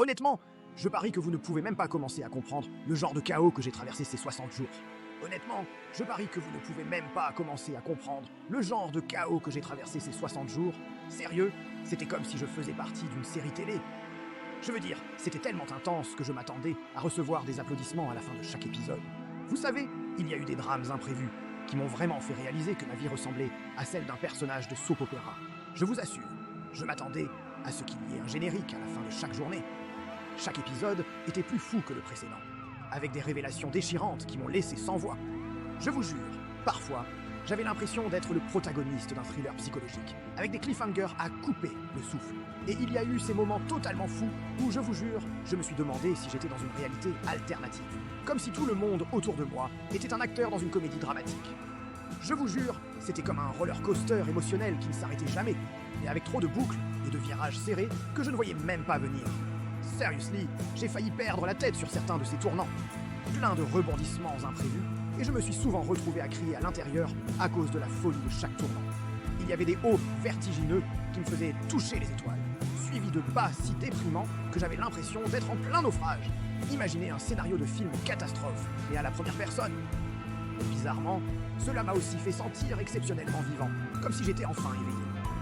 Honnêtement, je parie que vous ne pouvez même pas commencer à comprendre le genre de chaos que j'ai traversé ces 60 jours. Honnêtement, je parie que vous ne pouvez même pas commencer à comprendre le genre de chaos que j'ai traversé ces 60 jours. Sérieux, c'était comme si je faisais partie d'une série télé. Je veux dire, c'était tellement intense que je m'attendais à recevoir des applaudissements à la fin de chaque épisode. Vous savez, il y a eu des drames imprévus qui m'ont vraiment fait réaliser que ma vie ressemblait à celle d'un personnage de soap opéra. Je vous assure, je m'attendais à ce qu'il y ait un générique à la fin de chaque journée. Chaque épisode était plus fou que le précédent, avec des révélations déchirantes qui m'ont laissé sans voix. Je vous jure, parfois, j'avais l'impression d'être le protagoniste d'un thriller psychologique, avec des cliffhangers à couper le souffle. Et il y a eu ces moments totalement fous où, je vous jure, je me suis demandé si j'étais dans une réalité alternative, comme si tout le monde autour de moi était un acteur dans une comédie dramatique. Je vous jure, c'était comme un roller coaster émotionnel qui ne s'arrêtait jamais, et avec trop de boucles et de virages serrés que je ne voyais même pas venir. Seriously, j'ai failli perdre la tête sur certains de ces tournants. Plein de rebondissements imprévus, et je me suis souvent retrouvé à crier à l'intérieur à cause de la folie de chaque tournant. Il y avait des hauts vertigineux qui me faisaient toucher les étoiles, suivis de bas si déprimants que j'avais l'impression d'être en plein naufrage. Imaginez un scénario de film catastrophe, mais à la première personne. Bizarrement, cela m'a aussi fait sentir exceptionnellement vivant, comme si j'étais enfin éveillé.